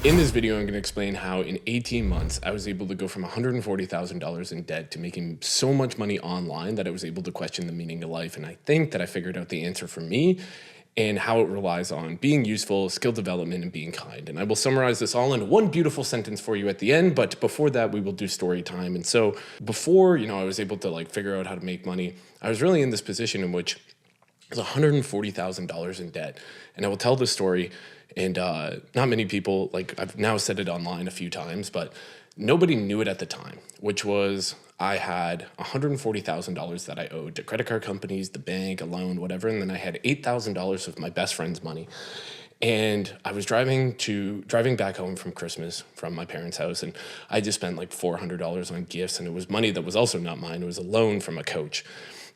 In this video, I'm going to explain how in 18 months, I was able to go from $140,000 in debt to making so much money online that I was able to question the meaning of life. And I think that I figured out the answer for me and how it relies on being useful, skill development, and being kind. And I will summarize this all in one beautiful sentence for you at the end. But before that, we will do story time. And so before, I was able to figure out how to make money, I was really in this position in which I was $140,000 in debt. And I will tell this story. And not many people, I've now said it online a few times, but nobody knew it at the time, which was I had $140,000 that I owed to credit card companies, the bank, a loan, whatever. And then I had $8,000 of my best friend's money. And I was driving back home from Christmas from my parents' house. And I just spent like $400 on gifts. And it was money that was also not mine. It was a loan from a coach.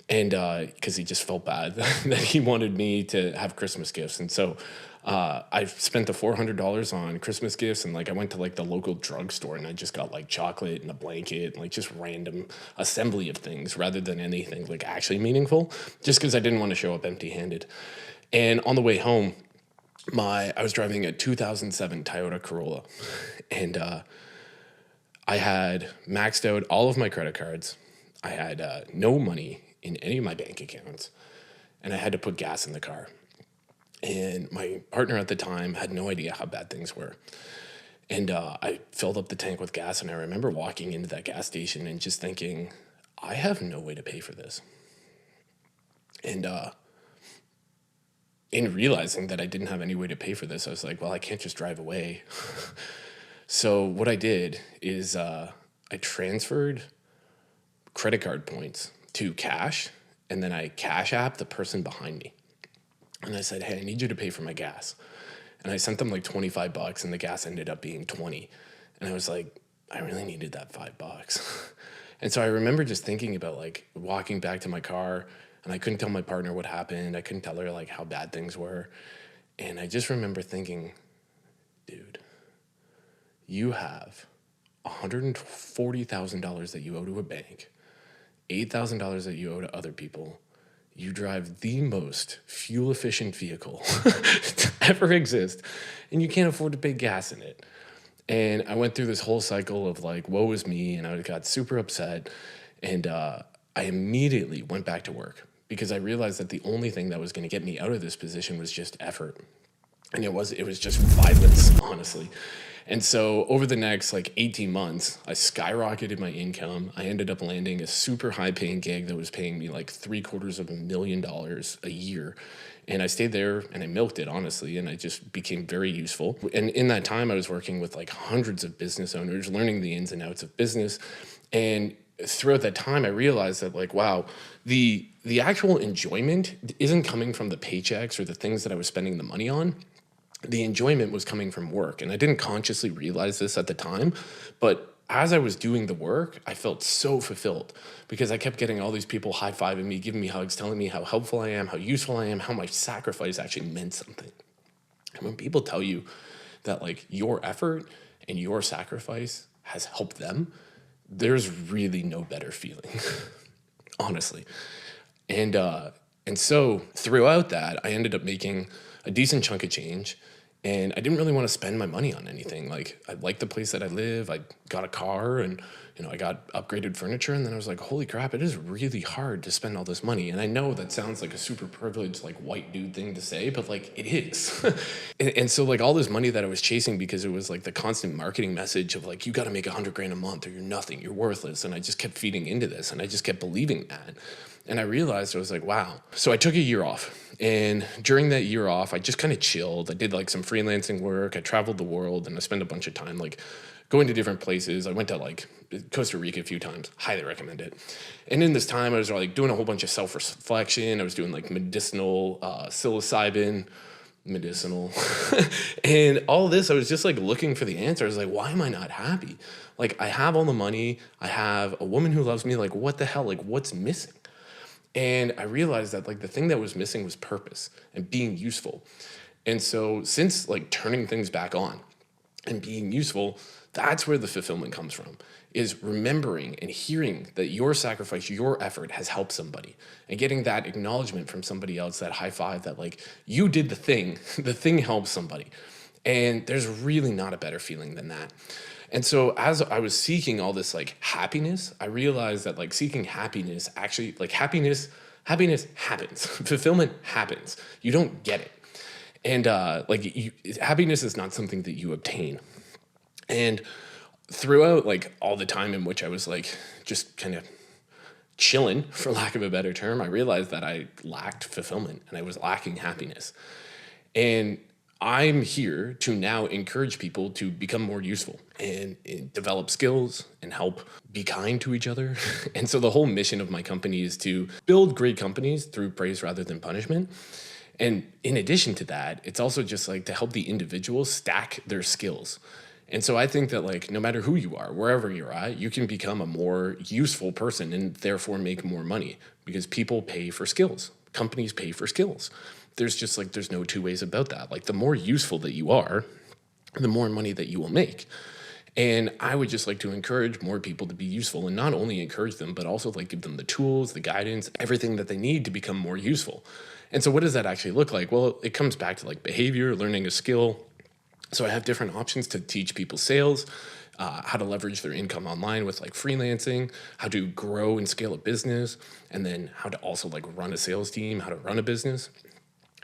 And because he just felt bad that he wanted me to have Christmas gifts. And so I spent the $400 on Christmas gifts, and I went to the local drugstore, and I just got chocolate and a blanket and just random assembly of things rather than anything actually meaningful, just because I didn't want to show up empty-handed. And on the way home, I was driving a 2007 Toyota Corolla, and I had maxed out all of my credit cards. I had no money in any of my bank accounts, and I had to put gas in the car. And my partner at the time had no idea how bad things were. And I filled up the tank with gas, and I remember walking into that gas station and just thinking, I have no way to pay for this. And in realizing that I didn't have any way to pay for this, I was like, well, I can't just drive away. So what I did is I transferred credit card points to cash, and then I cash app the person behind me. And I said, hey, I need you to pay for my gas. And I sent them $25, and the gas ended up being 20. And I was like, I really needed that $5. And so I remember just thinking about walking back to my car, and I couldn't tell my partner what happened. I couldn't tell her how bad things were. And I just remember thinking, dude, you have $140,000 that you owe to a bank, $8,000 that you owe to other people. You drive the most fuel-efficient vehicle to ever exist, and you can't afford to pay gas in it. And I went through this whole cycle of woe is me, and I got super upset. And I immediately went back to work because I realized that the only thing that was going to get me out of this position was just effort. And it was just violence, honestly. And so over the next 18 months, I skyrocketed my income. I ended up landing a super high paying gig that was paying me $750,000 a year. And I stayed there and I milked it, honestly, and I just became very useful. And in that time, I was working with hundreds of business owners, learning the ins and outs of business. And throughout that time, I realized that wow, the actual enjoyment isn't coming from the paychecks or the things that I was spending the money on. The enjoyment was coming from work. And I didn't consciously realize this at the time, but as I was doing the work, I felt so fulfilled because I kept getting all these people high-fiving me, giving me hugs, telling me how helpful I am, how useful I am, how my sacrifice actually meant something. And when people tell you that your effort and your sacrifice has helped them, there's really no better feeling, honestly. And so throughout that, I ended up making a decent chunk of change, and I didn't really want to spend my money on anything. I liked the place that I live. I got a car, and I got upgraded furniture, and then I was like, holy crap, it is really hard to spend all this money. And I know that sounds like a super privileged white dude thing to say, but it is. and so all this money that I was chasing, because it was the constant marketing message of you got to make $100,000 a month or you're nothing, you're worthless. And I just kept feeding into this, and I just kept believing that. And I realized, I was like, wow. So I took a year off. And during that year off, I just kind of chilled. I did some freelancing work. I traveled the world, and I spent a bunch of time going to different places. I went to Costa Rica a few times. Highly recommend it. And in this time, I was doing a whole bunch of self-reflection. I was doing medicinal psilocybin, medicinal. And all this, I was just looking for the answer. I was like, why am I not happy? I have all the money. I have a woman who loves me. What the hell? What's missing? And I realized that the thing that was missing was purpose and being useful. And so since turning things back on and being useful, that's where the fulfillment comes from, is remembering and hearing that your sacrifice, your effort has helped somebody, and getting that acknowledgement from somebody else, that high five that you did the thing helped somebody. And there's really not a better feeling than that. And so as I was seeking all this like happiness, I realized that like seeking happiness actually like happiness happens. Fulfillment happens. You don't get it. And happiness is not something that you obtain. And throughout like all the time in which I was like just kind of chilling, for lack of a better term, I realized that I lacked fulfillment and I was lacking happiness. And I'm here to now encourage people to become more useful and develop skills and help be kind to each other. And so the whole mission of my company is to build great companies through praise rather than punishment. And in addition to that, it's also just like to help the individual stack their skills. And so I think that like no matter who you are, wherever you're at, you can become a more useful person and therefore make more money because people pay for skills. Companies pay for skills. There's no two ways about that. Like the more useful that you are, the more money that you will make. And I would just like to encourage more people to be useful and not only encourage them, but also like give them the tools, the guidance, everything that they need to become more useful. And so what does that actually look like? Well, it comes back to like behavior, learning a skill. So I have different options to teach people sales, how to leverage their income online with like freelancing, how to grow and scale a business, and then how to also like run a sales team, how to run a business.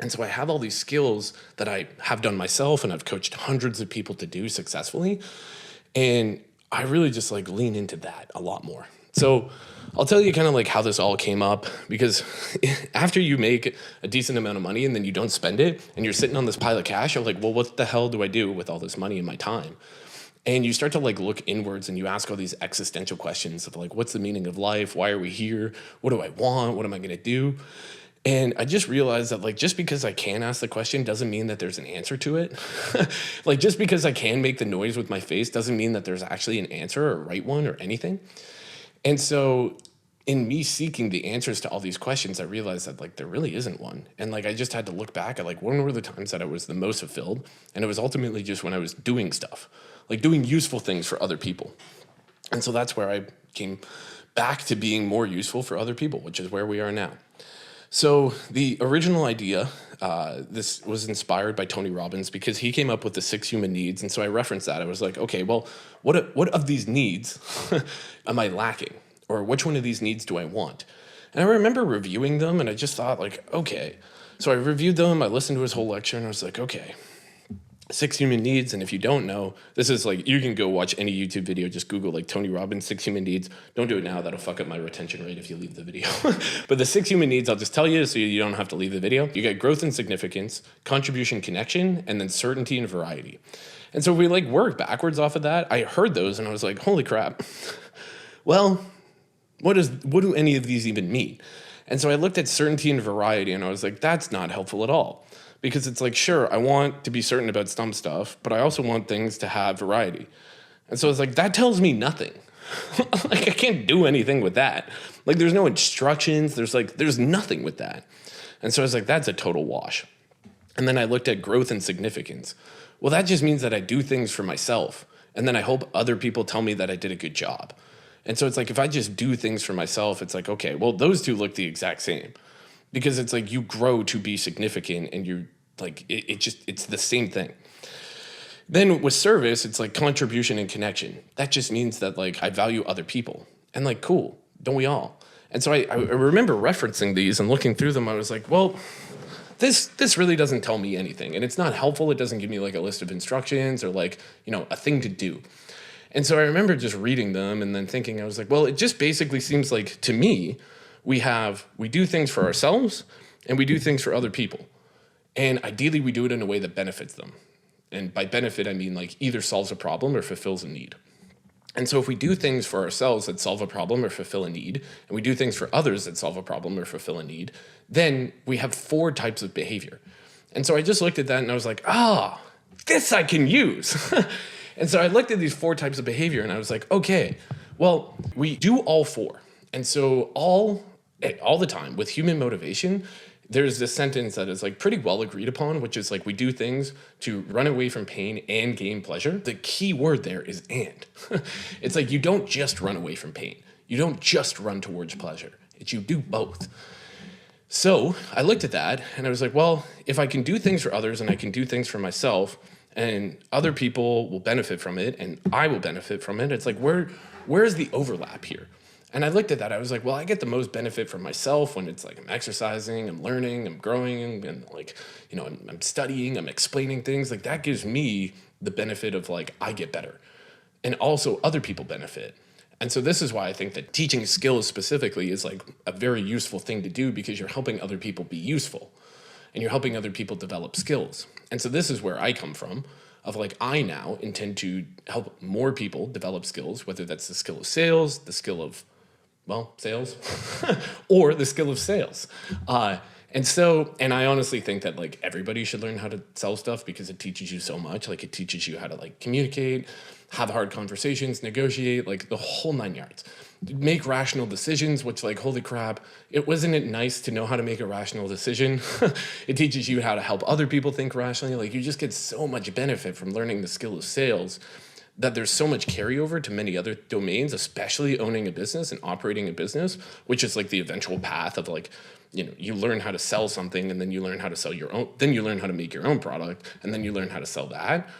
And so I have all these skills that I have done myself and I've coached hundreds of people to do successfully. And I really just like lean into that a lot more. So I'll tell you kind of like how this all came up, because after you make a decent amount of money and then you don't spend it and you're sitting on this pile of cash, you're like, well, what the hell do I do with all this money and my time? And you start to like look inwards and you ask all these existential questions of like, what's the meaning of life? Why are we here? What do I want? What am I going to do? And I just realized that like just because I can ask the question doesn't mean that there's an answer to it. Like just because I can make the noise with my face doesn't mean that there's actually an answer or a right one or anything. And so in me seeking the answers to all these questions, I realized that like there really isn't one. And like I just had to look back at like when were the times that I was the most fulfilled? And it was ultimately just when I was doing stuff, like doing useful things for other people. And so that's where I came back to being more useful for other people, which is where we are now. So the original idea, this was inspired by Tony Robbins because he came up with the 6 human needs. And so I referenced that. I was like, okay, well, what of these needs am I lacking? Or which one of these needs do I want? And I remember reviewing them and I just thought like, okay. So I reviewed them. I listened to his whole lecture and I was like, okay, 6 human needs. And if you don't know, this is like, you can go watch any YouTube video, just Google like Tony Robbins, 6 human needs. Don't do it now. That'll fuck up my retention rate if you leave the video. But the 6 human needs, I'll just tell you so you don't have to leave the video. You get growth and significance, contribution, connection, and then certainty and variety. And so if we like work backwards off of that, I heard those and I was like, holy crap. Well, what do any of these even mean? And so I looked at certainty and variety and I was like, that's not helpful at all. Because it's like, sure, I want to be certain about some stuff, but I also want things to have variety. And so it's like, that tells me nothing. Like, I can't do anything with that. Like, there's no instructions. There's nothing with that. And so I was like, that's a total wash. And then I looked at growth and significance. Well, that just means that I do things for myself. And then I hope other people tell me that I did a good job. And so it's like, if I just do things for myself, it's like, okay, well, those two look the exact same. Because it's like you grow to be significant and you like, it's the same thing. Then with service, it's like contribution and connection. That just means that like I value other people. And like, cool, don't we all? And so I remember referencing these and looking through them. I was like, well, this really doesn't tell me anything. And it's not helpful. It doesn't give me like a list of instructions or like, a thing to do. And so I remember just reading them and then thinking, I was like, well, it just basically seems like to me, we do things for ourselves and we do things for other people. And ideally we do it in a way that benefits them. And by benefit, I mean like either solves a problem or fulfills a need. And so if we do things for ourselves that solve a problem or fulfill a need, and we do things for others that solve a problem or fulfill a need, then we have 4 types of behavior. And so I just looked at that and I was like, this I can use. And so I looked at these 4 types of behavior and I was like, okay, well, we do all 4. And so all the time with human motivation, there's this sentence that is like pretty well agreed upon, which is like we do things to run away from pain and gain pleasure. The key word there is and. It's like you don't just run away from pain. You don't just run towards pleasure. It's you do both. So I looked at that and I was like, well, if I can do things for others and I can do things for myself, and other people will benefit from it and I will benefit from it. It's like, where's the overlap here? And I looked at that. I was like, well, I get the most benefit from myself when it's like I'm exercising, I'm learning, I'm growing, and like, I'm studying, I'm explaining things. Like that gives me the benefit of like, I get better. And also other people benefit. And so this is why I think that teaching skills specifically is like a very useful thing to do, because you're helping other people be useful and you're helping other people develop skills. And so this is where I come from, of like, I now intend to help more people develop skills, whether that's the skill of sales, the skill of, sales, or the skill of sales. And I honestly think that like everybody should learn how to sell stuff, because it teaches you so much. Like it teaches you how to like communicate, have hard conversations, negotiate, like the whole 9 yards. Make rational decisions, which like, holy crap, wasn't it nice to know how to make a rational decision? It teaches you how to help other people think rationally. Like you just get so much benefit from learning the skill of sales, that there's so much carryover to many other domains, especially owning a business and operating a business, which is like the eventual path of like, you learn how to sell something, and then you learn how to sell your own, then you learn how to make your own product, and then you learn how to sell that.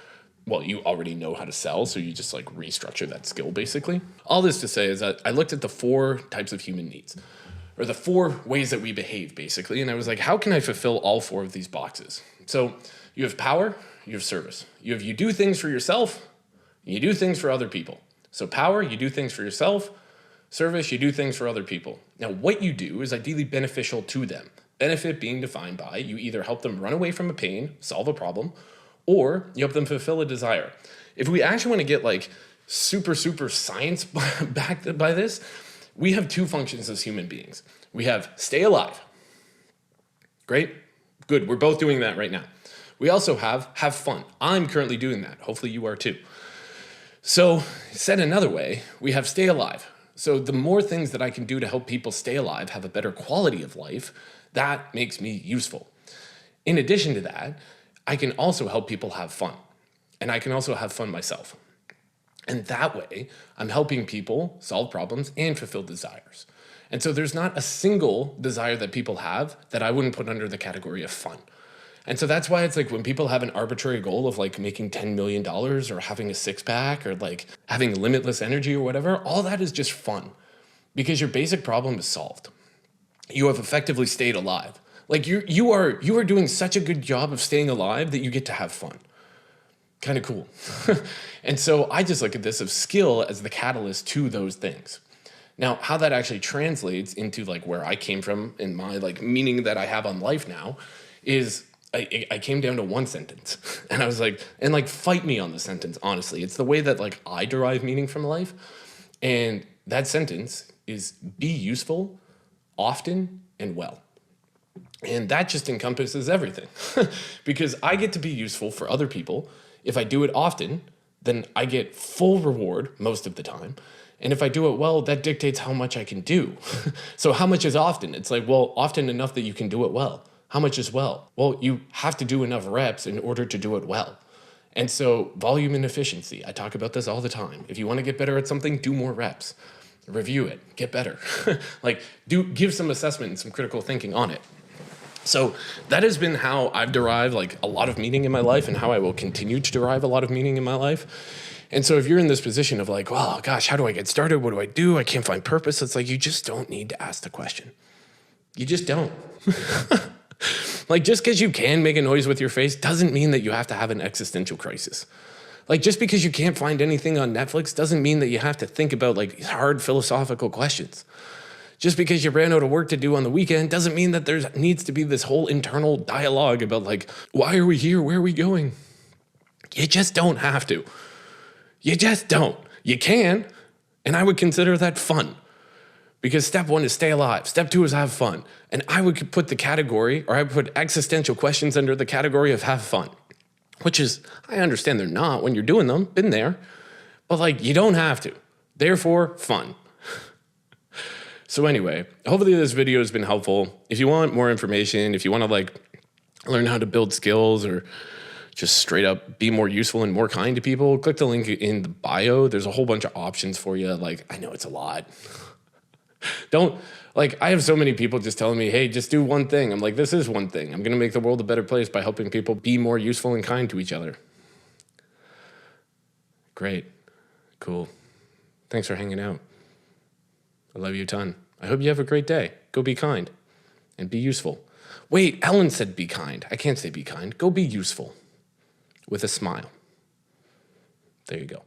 Well, you already know how to sell, so you just like restructure that skill basically. All this to say is that I looked at the 4 types of human needs, or the 4 ways that we behave basically. And I was like, how can I fulfill all 4 of these boxes? So you have power, you have service. You do things for yourself, you do things for other people. So power, you do things for yourself. Service, you do things for other people. Now, what you do is ideally beneficial to them. Benefit being defined by you either help them run away from a pain, solve a problem, or you help them fulfill a desire. If we actually want to get like super science backed by this, we have 2 functions as human beings. We have stay alive. Great, good, we're both doing that right now. We also have fun. I'm currently doing that. Hopefully you are too. So said another way, we have stay alive. So the more things that I can do to help people stay alive, have a better quality of life, that makes me useful. In addition to that, I can also help people have fun. And I can also have fun myself. And that way, I'm helping people solve problems and fulfill desires. And so there's not a single desire that people have that I wouldn't put under the category of fun. And so that's why it's like when people have an arbitrary goal of like making $10 million or having a 6-pack or like having limitless energy or whatever, all that is just fun, because your basic problem is solved. You have effectively stayed alive. Like you are doing such a good job of staying alive that you get to have fun. Kind of cool. And so I just look at this of skill as the catalyst to those things. Now, how that actually translates into like where I came from in my like meaning that I have on life now is I came down to 1 sentence, and I was like, and like fight me on the sentence, honestly. It's the way that like I derive meaning from life. And that sentence is be useful often and well. And that just encompasses everything because I get to be useful for other people. If I do it often, then I get full reward most of the time. And if I do it well, that dictates how much I can do. So how much is often? It's like, well, often enough that you can do it well. How much is well? Well, you have to do enough reps in order to do it well. And so volume and efficiency, I talk about this all the time. If you want to get better at something, do more reps. Review it, get better. Give some assessment and some critical thinking on it. So that has been how I've derived like a lot of meaning in my life, and how I will continue to derive a lot of meaning in my life. And so if you're in this position of like, well, gosh, how do I get started? What do I do? I can't find purpose. It's like, you just don't need to ask the question. You just don't. Like, just because you can make a noise with your face doesn't mean that you have to have an existential crisis. Like, just because you can't find anything on Netflix doesn't mean that you have to think about like hard philosophical questions. Just because you ran out of work to do on the weekend doesn't mean that there needs to be this whole internal dialogue about like, why are we here? Where are we going? You just don't have to. You just don't. You can, and I would consider that fun. Because step 1 is stay alive. Step 2 is have fun. And I would put the category, or I would put existential questions under the category of have fun. Which is, I understand they're not when you're doing them, been there. But like, you don't have to. Therefore, fun. So anyway, hopefully this video has been helpful. If you want more information, if you want to like learn how to build skills or just straight up be more useful and more kind to people, click the link in the bio. There's a whole bunch of options for you. Like, I know it's a lot. I have so many people just telling me, hey, just do one thing. I'm like, this is one thing. I'm going to make the world a better place by helping people be more useful and kind to each other. Great. Cool. Thanks for hanging out. I love you a ton. I hope you have a great day. Go be kind and be useful. Wait, Ellen said be kind. I can't say be kind. Go be useful with a smile. There you go.